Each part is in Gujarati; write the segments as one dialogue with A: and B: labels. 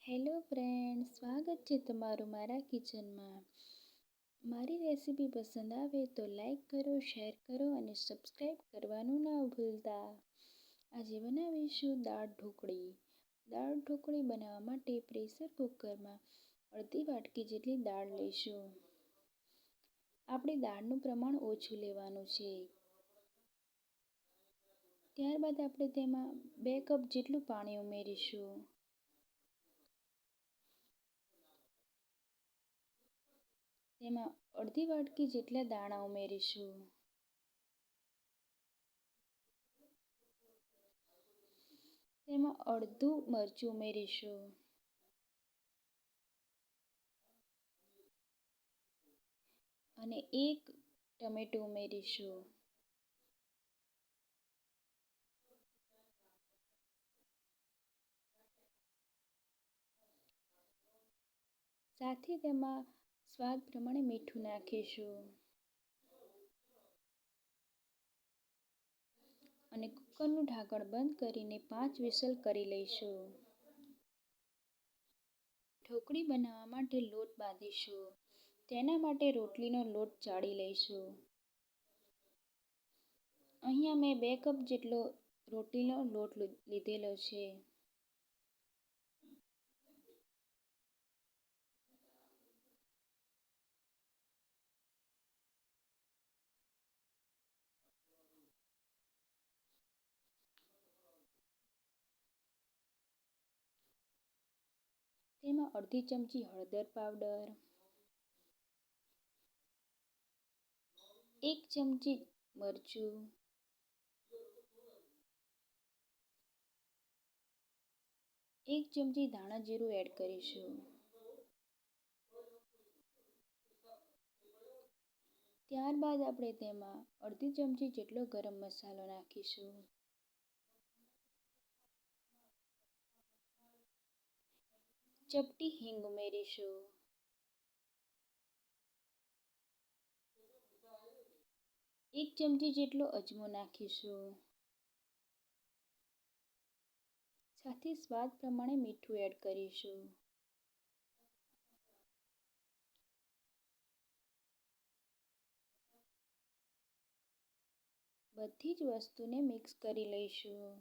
A: હેલો ફ્રેન્ડ, સ્વાગત છે તમારું મારા કિચનમાં. મારી રેસીપી પસંદ આવે તો લાઈક કરો, શેર કરો અને સબસ્ક્રાઈબ કરવાનું ના ભૂલતા. આજે બનાવીશું દાળ ઢોકળી. દાળ ઢોકળી બનાવવા માટે પ્રેશર કુકરમાં અડધી વાટકી જેટલી દાળ લઈશું. આપણે દાળનું પ્રમાણ ઓછું લેવાનું છે. ત્યારબાદ આપણે તેમાં 2 કપ જેટલું પાણી ઉમેરીશું. તેમાં અડધી વાટકી જેટલા દાણા ઉમેરીશું. તેમાં અડધું મરચું ઉમેરીશું. અને 1 ટમેટું ઉમેરીશું. સાથે તેમાં સ્વાદ પ્રમાણે મીઠું નાખીશું. અને કુકરનું ઢાંકણ બંધ કરીને 5 વિસલ કરી લઈશું. ઢોકળી બનાવવા માટે લોટ બાંધીશું. તેના માટે રોટલીનો લોટ ચાળી લઈશું. અહીંયા મેં 2 કપ જેટલો રોટલીનો લોટ લીધેલો છે. તેમાં અડધી ચમચી હળદર પાવડર, 1 ચમચી મરચું, 1 ચમચી ધાણા જીરું એડ કરીશું. ત્યારબાદ આપણે તેમાં અડધી ચમચી જેટલો ગરમ મસાલો નાખીશું. ચપટી હિંગ ઉમેરીશું. એક ચમચી જેટલો અજમો નાખીશું. સાથે સ્વાદ પ્રમાણે મીઠું એડ કરીશું. બધી જ વસ્તુને મિક્સ કરી લઈશું.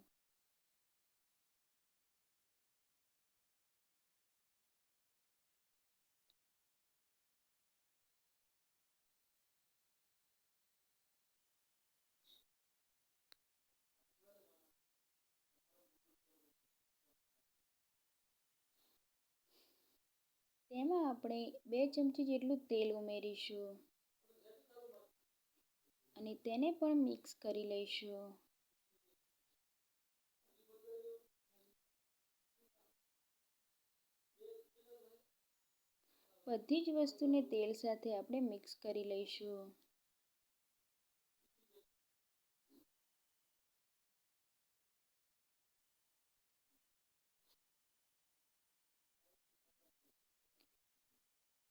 A: તેમાં આપણે 2 ચમચી જેટલું તેલ ઉમેરીશું. અને તેને પણ મિક્સ કરી લઈશું. બધી જ વસ્તુને તેલ સાથે આપણે મિક્સ કરી લઈશું.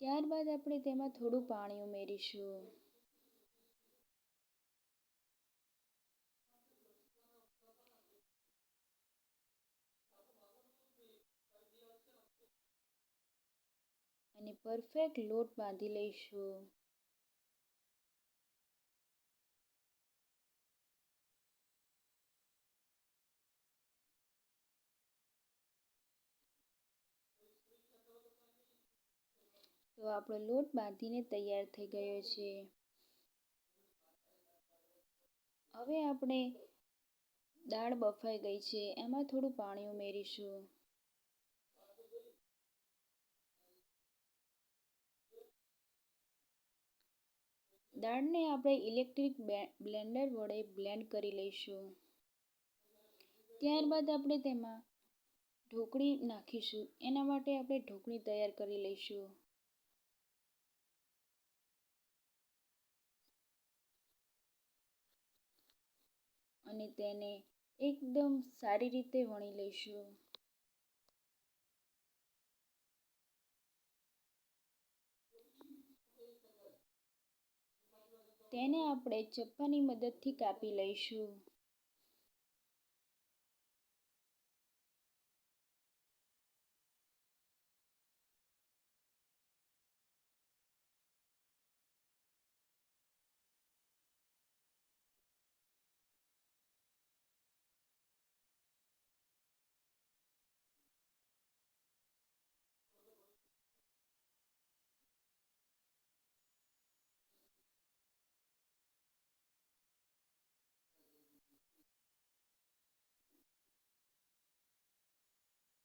A: ત્યારબાદ આપણે તેમાં થોડું પાણી ઉમેરીશું. અને પરફેક્ટ લોટ બાંધી લઈશું. તો આપણો લોટ બાંધીને તૈયાર થઈ ગયો છે. હવે આપણે દાળ બફાઈ ગઈ છે, એમાં થોડું પાણી ઉમેરીશું. દાળને આપણે ઇલેક્ટ્રિક બ્લેન્ડર વડે બ્લેન્ડ કરી લઈશું. ત્યારબાદ આપણે તેમાં ઢોકળી નાખીશું. એના માટે આપણે ઢોકળી તૈયાર કરી લઈશું. અને તેને એકદમ સારી રીતે વણી લઈશું. તેને આપણે ચપ્પાની મદદથી કાપી લઈશું.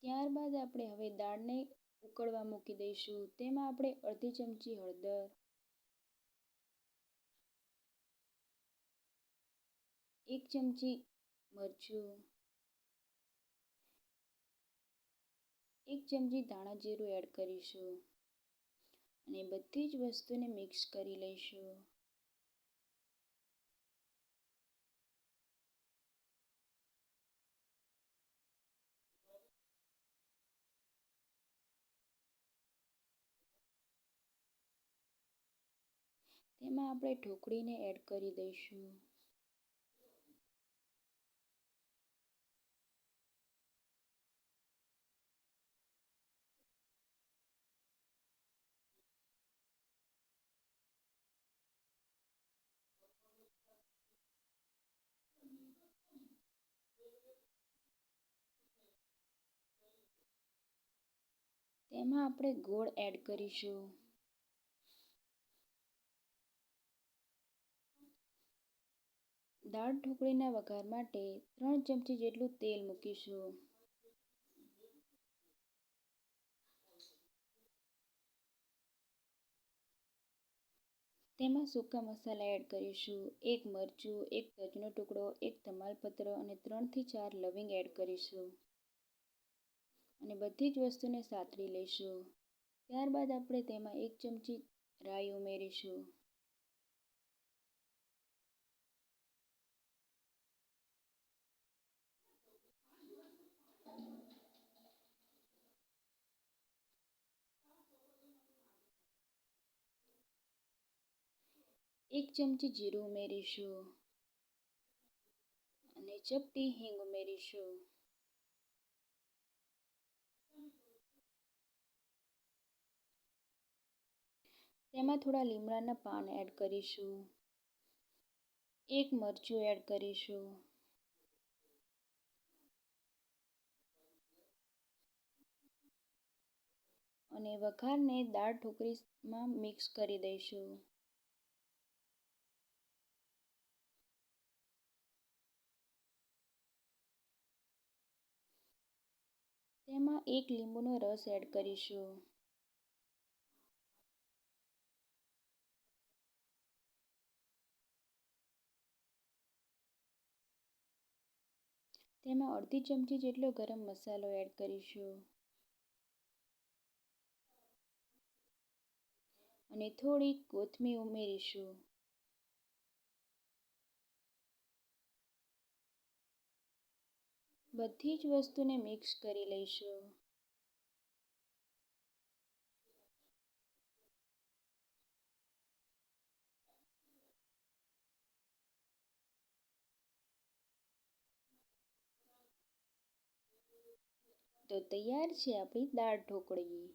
A: ત્યારબાદ આપણે હવે દાળને ઉકળવા મૂકી દઈશું. તેમાં આપણે અડધી ચમચી હળદર, 1 ચમચી મરચું, 1 ચમચી ધાણા જીરું એડ કરીશું અને બધી જ વસ્તુને મિક્સ કરી લઈશું. તેમાં આપણે ઢોકળીને એડ કરી દઈશું. તેમાં આપણે ગોળ એડ કરીશું. દાળ ઢોકળીના વઘાર માટે 3 ચમચી જેટલું તેલ મૂકીશું. તેમાં સૂકા મસાલા એડ કરીશું. 1 મરચું, 1 તજનો ટુકડો, 1 તમાલપત્ર અને 3 થી 4 લવિંગ એડ કરીશું અને બધી જ વસ્તુને સાતળી લઈશું. ત્યારબાદ આપણે તેમાં 1 ચમચી રાઈ ઉમેરીશું. એક ચમચી જીરું ઉમેરીશું અને ચપટી હિંગ ઉમેરીશું. તેમાં થોડા લીમડાના પાન એડ કરીશું. 1 મરચું એડ કરીશું અને વઘારને દાળ ઢોકળીમાં મિક્સ કરી દઈશું. તેમાં 1 લીંબુનો રસ એડ કરીશું. તેમાં અડધી ચમચી જેટલો ગરમ મસાલો એડ કરીશું અને થોડી કોથમીર ઉમેરીશું. બધી જ વસ્તુને મિક્સ કરી લઈશું. તો તૈયાર છે આપણી દાળ ઢોકળી.